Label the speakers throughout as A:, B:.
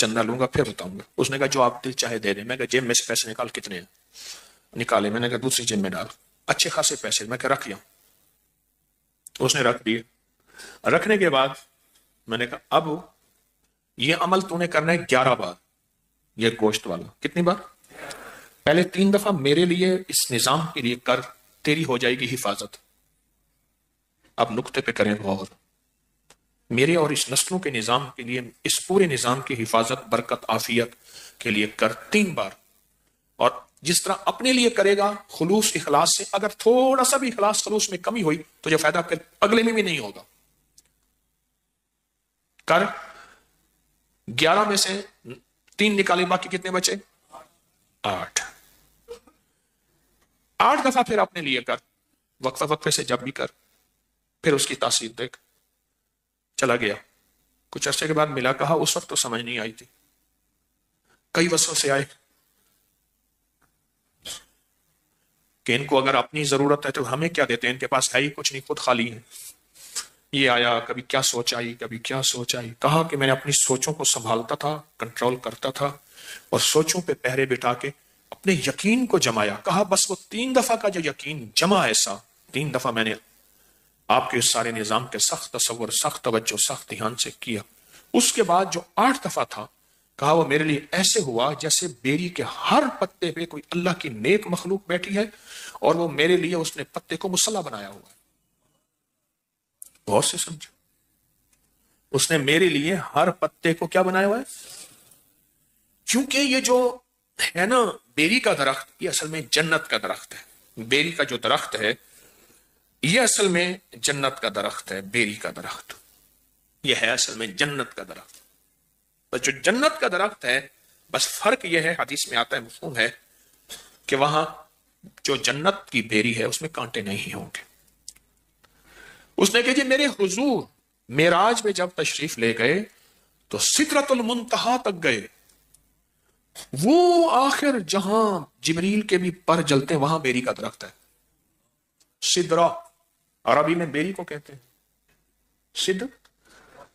A: चंदा लूंगा फिर बताऊंगा। उसने कहा जो आप दिल चाहे दे दें। मैं कहा जेब में से पैसे निकाल, कितने हैं? निकाले। मैंने कहा दूसरी जेब में डाल, अच्छे खासे पैसे। मैं कहा रख लिया। उसने रख दिए। रखने के बाद मैंने कहा अब ये अमल तूने करना है 11 बार, ये गोश्त वाला। कितनी बार? पहले 3 दफा मेरे लिए, इस निजाम के लिए कर, तेरी हो जाएगी हिफाजत। अब नुक्ते पे करें गौर। मेरे और इस नस्लों के निजाम के लिए, इस पूरे निजाम की हिफाजत, बरकत, आफियत के लिए कर 3 बार। और जिस तरह अपने लिए करेगा खुलूस इखलास से, अगर थोड़ा सा भी इखलास खुलूस में कमी हुई तो जो फायदा फिर अगले में भी नहीं होगा। कर 11 में से 3 निकाले, बाकी कितने बचे? 8। 8 दफा फिर अपने लिए कर, वक्फे वक्फे से जब भी कर, फिर उसकी तासीर देख। चला गया। कुछ अरसे के बाद मिला, कहा उस वक्त तो समझ नहीं आई थी, कई वसों से आए कि इनको अगर अपनी जरूरत है तो हमें क्या देते हैं, इनके पास है ही कुछ नहीं, खुद खाली है। ये आया, कभी क्या सोच आई, कभी क्या सोच आई। कहा कि मैंने अपनी सोचों को संभालता था, कंट्रोल करता था, और सोचों पे पहरे बिठा के अपने यकीन को जमाया। कहा बस वो 3 दफा का जो यकीन जमा, ऐसा 3 दफा मैंने आपके इस सारे निजाम के सख्त तसव्वुर, सख्त तवज्जो, सख्त ध्यान से किया। उसके बाद जो 8 दफा था, कहा वो मेरे लिए ऐसे हुआ जैसे बेरी के हर पत्ते पे कोई अल्लाह की नेक मखलूक बैठी है, और वो मेरे लिए उसने पत्ते को मुसल्ला बनाया हुआ है। बहुत से समझो, उसने मेरे लिए हर पत्ते को क्या बनाया हुआ है? क्योंकि ये जो है ना बेरी का दरख्त, ये असल में जन्नत का दरख्त है। बेरी का जो दरख्त है ये असल में जन्नत का दरख्त है। बेरी का दरख्त ये है असल में जन्नत का दरख्त। बस जो जन्नत का दरख्त है, बस फर्क यह है, हदीस में आता है, मफ़हूम है, कि वहां जो जन्नत की बेरी है उसमें कांटे नहीं होंगे। उसने कहा जी मेरे हुजूर मेराज में जब तशरीफ ले गए तो सिदरतुल मुंतहा तक गए, वो आखिर जहां जिब्रील के भी पर जलते हैं, वहां बेरी का दरख्त है। सिदरा अरबी में बेरी को कहते हैं,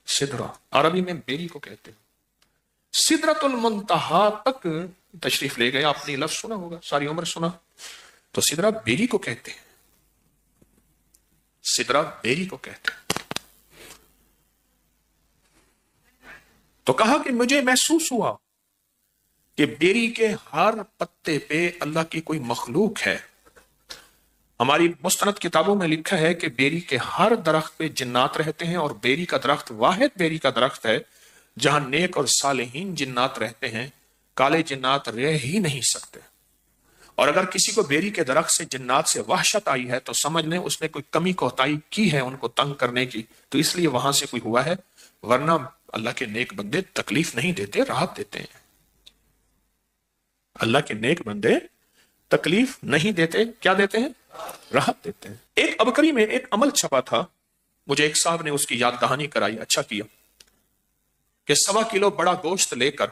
A: सिदरा अरबी में बेरी को कहते हैं। सिदरतुल मुंतहा तक तशरीफ ले गए। आपने लफ्ज सुना होगा, सारी उम्र सुना। तो सिदरा बेरी को कहते हैं, सिदरा बेरी को कहते हैं। तो कहा कि मुझे महसूस हुआ कि बेरी के हर पत्ते पे अल्लाह की कोई मखलूक है। हमारी मुस्तनद किताबों में लिखा है कि बेरी के हर दरख्त पे जिन्नात रहते हैं, और बेरी का दरख्त वाहिद बेरी का दरख्त है जहां नेक और सालेहीन जिन्नात रहते हैं, काले जिन्नात रह ही नहीं सकते। और अगर किसी को बेरी के दरख्त से जिन्नात से वहशत आई है तो समझ लें उसने कोई कमी कोताही की है उनको तंग करने की, तो इसलिए वहां से कोई हुआ है, वरना अल्लाह के नेक बंदे तकलीफ नहीं देते, राहत देते हैं। अल्लाह के नेक बंदे तकलीफ नहीं देते, क्या देते हैं? राहत देते हैं। एक अबकरी में एक अमल छपा था, मुझे एक साहब ने उसकी याद दहानी कराई, अच्छा किया, कि 1.25 किलो बड़ा गोश्त लेकर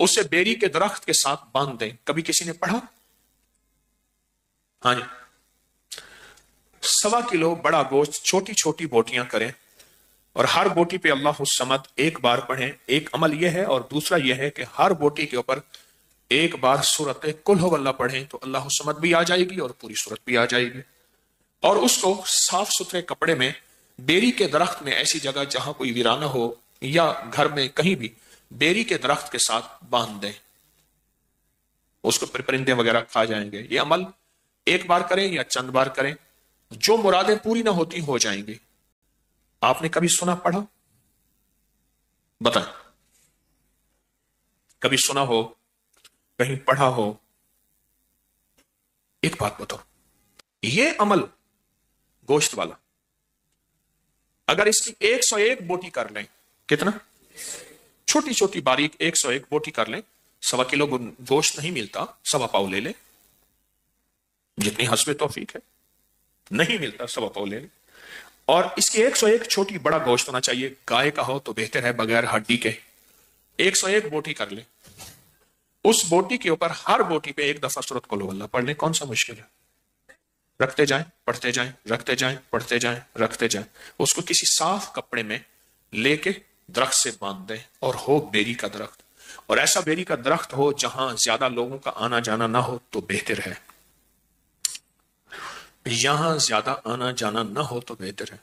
A: उसे बेरी के दरख्त के साथ बांध दें। कभी किसी ने पढ़ा? हाँ जी, 1.25 किलो बड़ा गोश्त छोटी छोटी बोटियां करें, और हर बोटी पे अल्लाह समद 1 बार पढ़ें। एक अमल यह है, और दूसरा यह है कि हर बोटी के ऊपर 1 बार सूरत कुल हुवल्लाह पढ़ें, तो अल्लाह समद भी आ जाएगी और पूरी सूरत भी आ जाएगी। और उसको साफ सुथरे कपड़े में बेरी के दरख्त में, ऐसी जगह जहां कोई वीराना हो या घर में कहीं भी, बेरी के दरख्त के साथ बांध दें। उसको परिंदे वगैरह खा जाएंगे। ये अमल 1 बार करें या चंद बार करें, जो मुरादें पूरी ना होती हो जाएंगी। आपने कभी सुना, पढ़ा? बताएं, कभी सुना हो, कहीं पढ़ा हो? एक बात बताओ, ये अमल गोश्त वाला अगर इसकी 101 बोटी कर लें, कितना? छोटी छोटी बारीक 101 बोटी कर लें, 1.25 किलो गोश्त नहीं मिलता, 1.25 पाव ले लें, जितनी हस्बे तौफीक है, नहीं मिलता 1.25 पाव ले लें। और इसकी 101 छोटी बड़ा गोश्त होना चाहिए, गाय का हो तो बेहतर है, बगैर हड्डी के। 101 बोटी कर लें, उस बोटी के ऊपर हर बोटी पे 1 दफा सूरत कुल हुवल्लाह पढ़ लें। कौन सा मुश्किल है? रखते जाएं, पढ़ते जाएं, रखते जाएं, पढ़ते जाएं, रखते जाएं। उसको किसी साफ कपड़े में लेके درخت سے باندھ دے، اور ہو بیری کا درخت، اور ایسا بیری کا درخت ہو جہاں زیادہ لوگوں کا آنا جانا نہ ہو تو بہتر ہے، یہاں زیادہ آنا جانا نہ ہو تو بہتر ہے۔